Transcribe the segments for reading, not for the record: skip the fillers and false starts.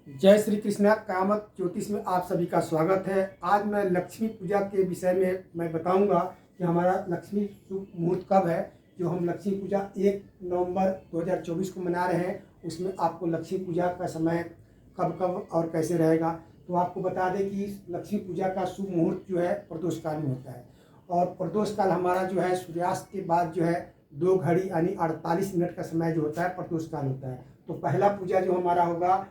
जय श्री कृष्णा। कामत ज्योतिष में आप सभी का स्वागत है। आज मैं लक्ष्मी पूजा के विषय में मैं बताऊंगा कि हमारा लक्ष्मी शुभ मुहूर्त कब है। जो हम लक्ष्मी पूजा 1 नवंबर 2024 को मना रहे हैं, उसमें आपको लक्ष्मी पूजा का समय कब कब और कैसे रहेगा। तो आपको बता दें कि लक्ष्मी पूजा का शुभ मुहूर्त जो है प्रदोष काल में होता है, और प्रदोष काल हमारा जो है सूर्यास्त के बाद जो है 2 घड़ी यानी 48 मिनट का समय जो होता है प्रदोष काल होता है। तो पहला पूजा जो हमारा होगा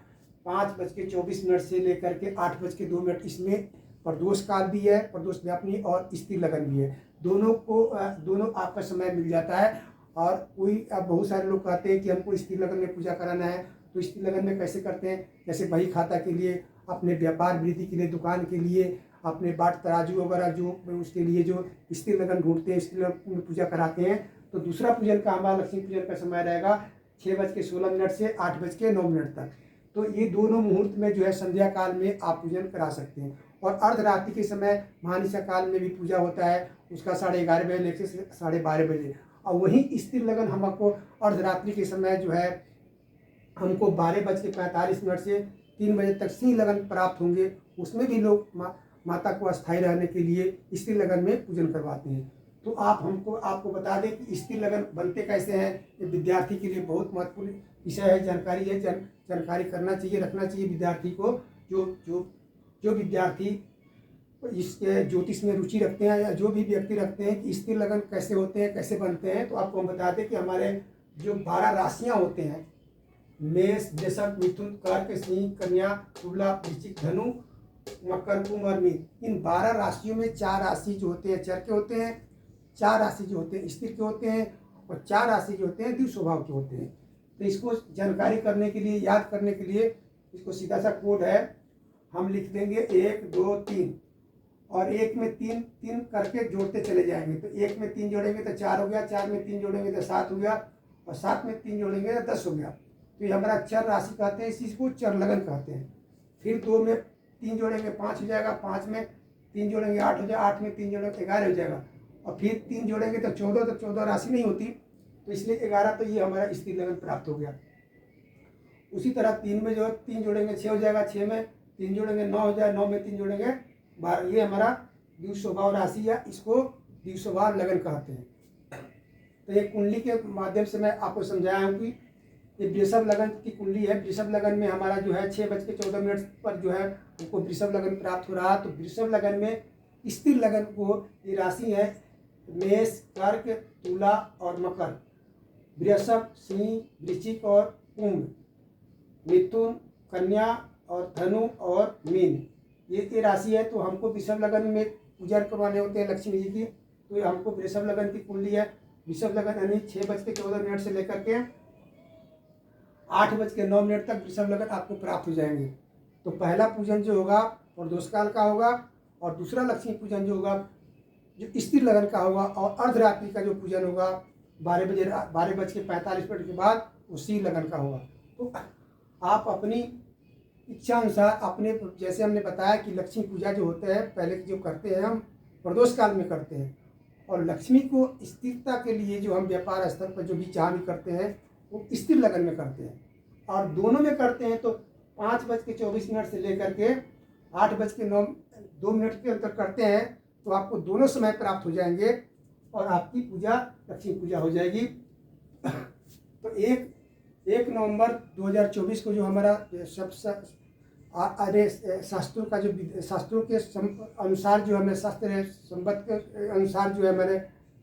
5:24 से लेकर के 8:02, इसमें प्रदोष काल भी है, प्रदोष व्यापनी और स्त्री लगन भी है। दोनों आपका समय मिल जाता है। और अब बहुत सारे लोग कहते हैं कि हमको स्त्री लगन में पूजा कराना है, तो स्त्री लगन में कैसे करते हैं। जैसे बही खाता के लिए, अपने व्यापार वृद्धि के लिए, दुकान के लिए, अपने बाट तराजू वगैरह जो उसके लिए जो स्त्री लगन ढूंढते हैं, स्त्री लगन में पूजा कराते हैं। तो दूसरा पूजन का हमारा लक्ष्मी पूजन का समय रहेगा 6:16 से 8:09 तक। तो ये दोनों मुहूर्त में जो है संध्या काल में आप पूजन करा सकते हैं। और अर्धरात्रि के समय महानिशा काल में भी पूजा होता है, उसका 11:30 बजे लेकर 12:30 बजे। और वहीं स्त्री लगन हमको अर्धरात्रि के समय जो है हमको 12:45 से 3 बजे तक सिंह लगन प्राप्त होंगे। उसमें भी लोग माता को अस्थायी रहने के लिए स्त्री लगन में पूजन करवाते हैं। तो आपको बता दें कि स्त्री लगन बनते कैसे हैं। ये विद्यार्थी के लिए बहुत महत्वपूर्ण विषय है, जानकारी है। जानकारी करना चाहिए, रखना चाहिए विद्यार्थी को। जो विद्यार्थी इसके ज्योतिष में रुचि रखते हैं या जो भी व्यक्ति रखते हैं कि स्त्री लगन कैसे होते हैं, कैसे बनते हैं, तो आपको हम बता दें कि हमारे जो 12 राशियाँ होते हैं, मेष, वृषभ, मिथुन, कर्क, सिंह, कन्या, तुला, वृश्चिक, धनु, मकर, कुंभ और मीन। इन 12 राशियों में 4 राशि जो होते हैं चर के होते हैं, 4 राशि जो होते हैं स्थिर के होते हैं, और 4 राशि जो होते हैं द्विज स्वभाव के होते हैं। तो इसको जानकारी करने के लिए, याद करने के लिए इसको सीधा सा कोड है, हम लिख देंगे 1 2 3, और 1 में 3 करके जोड़ते चले जाएंगे। तो 1 में 3 जोड़ेंगे तो 4 हो गया, 4 में 3 जोड़ेंगे तो 7 हो गया, और 7 में 3 जोड़ेंगे तो 10 हो गया। तो ये हमारा चर राशि कहते हैं, इसी को चर लगन कहते हैं। फिर 2 में 3 जोड़ेंगे 5 हो जाएगा, 5 में 3 जोड़ेंगे 8 हो जाएगा, 8 में 3 जोड़ेंगे 11 हो जाएगा, और फिर 3 जोड़ेंगे तो 14। तो 14 राशि नहीं होती, तो इसलिए 11। तो ये हमारा स्त्री लगन प्राप्त हो गया। उसी तरह 3 में जो 3 जोड़ेंगे 6 हो जाएगा, 6 में 3 जोड़ेंगे 9 हो जाएगा, 9 में 3 जोड़ेंगे 12। ये हमारा द्विज स्वभाव राशि या इसको द्विज स्वभाव लगन कहते हैं। तो ये कुंडली के माध्यम से मैं आपको समझाया हूँ कि ये वृषभ लगन की कुंडली है। वृषभ लगन में हमारा जो है 6:14 पर जो है उनको वृषभ लगन प्राप्त हो रहा है। तो वृषभ लगन में स्त्री लगन को ये राशि है मेष, कर्क, तुला और मकर, वृषभ, सिंह, वृश्चिक और कुंभ, मिथुन, कन्या और धनु और मीन। ये राशि है। तो हमको वृषभ लगन में पूजा करवाने होते हैं लक्ष्मी जी की। तो ये हमको वृषभ लगन की कुंडली है। वृषभ लगन यानी 6:14 से लेकर के 8:09 तक वृषभ लगन आपको प्राप्त हो जाएंगे। तो पहला पूजन जो होगा प्रदोष काल का होगा, और दूसरा लक्ष्मी पूजन जो होगा जो स्त्री लगन का होगा, और अर्धरात्रि का जो पूजन होगा 12:45 के बाद वो स्त्री लगन का होगा। तो आप अपनी इच्छा अनुसार अपने, जैसे हमने बताया कि लक्ष्मी पूजा जो होते हैं पहले जो करते हैं हम प्रदोष काल में करते हैं, और लक्ष्मी को स्थिरता के लिए जो हम व्यापार स्तर पर जो भी जहाँ भी करते हैं वो स्त्री लगन में करते हैं। और दोनों में करते हैं तो 5:24 से लेकर के 8:02 के अंतर करते हैं, तो आपको दोनों समय प्राप्त हो जाएंगे और आपकी पूजा लक्ष्मी पूजा हो जाएगी। तो 1 नवंबर 2024 को जो हमारा शास्त्रों का जो शास्त्रों के अनुसार जो हमें शास्त्र है, संबत के अनुसार जो है हमारे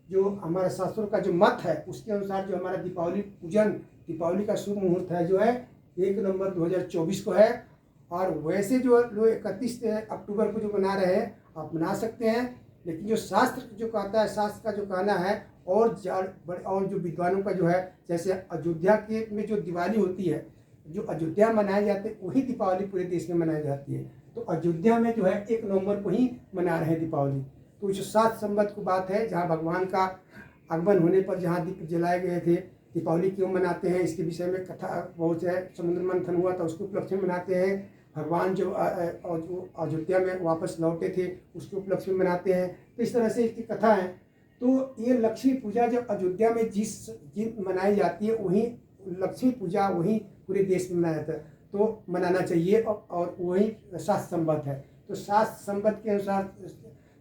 जो हमारे शास्त्रों का जो मत है उसके अनुसार जो हमारा दीपावली का शुभ मुहूर्त है जो है 1 नवंबर 2024 को है। और वैसे जो लोग 31 अक्टूबर को जो मना रहे हैं आप मना सकते हैं, लेकिन जो शास्त्र जो कहता है, शास्त्र का जो कहना है, और जो विद्वानों का जो है, जैसे अयोध्या के में जो दिवाली होती है, जो अयोध्या मनाए जाते हैं वही दीपावली पूरे देश में मनाई जाती है। तो अयोध्या में जो है 1 नवंबर को ही मना रहे हैं दीपावली। तो जो 7 संवत की बात है, जहाँ भगवान का आगमन होने पर जहाँ दीप जलाए गए थे, दीपावली क्यों मनाते हैं इसके विषय में कथा बहुत है। समुद्र मंथन हुआ था उसके उपलक्ष्य में मनाते हैं। भगवान जो अयोध्या में वापस लौटे थे उसके उपलक्ष्य में मनाते हैं। तो इस तरह से इसकी कथा है। तो ये लक्ष्मी पूजा जब अयोध्या में जिन मनाई जाती है, वहीं लक्ष्मी पूजा वहीं पूरे देश में मनाया जाता है। तो मनाना चाहिए और वही शास्त्र संबद्ध है। तो शास्त्र संबद्ध के अनुसार,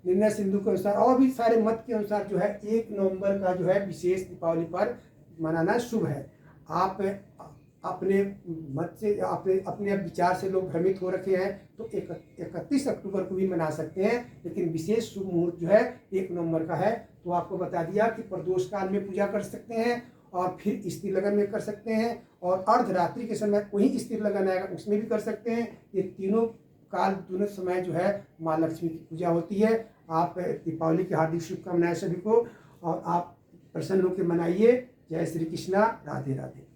निर्णय सिंधु के अनुसार और भी सारे मत के अनुसार जो है 1 नवंबर का जो है विशेष दीपावली पर मनाना शुभ है। आप अपने मत से, अपने विचार से लोग भ्रमित हो रखे हैं तो 31 अक्टूबर को भी मना सकते हैं, लेकिन विशेष शुभ मुहूर्त जो है 1 नवंबर का है। तो आपको बता दिया कि प्रदोष काल में पूजा कर सकते हैं और फिर स्त्री लगन में कर सकते हैं, और अर्धरात्रि के समय वही स्त्री लगन आएगा उसमें भी कर सकते हैं। ये तीनों काल, दोनों समय जो है माँ लक्ष्मी की पूजा होती है। आप दीपावली की हार्दिक शुभकामनाएं सभी को, और आप प्रसन्न होकर मनाइए। जय श्री कृष्णा, राधे राधे।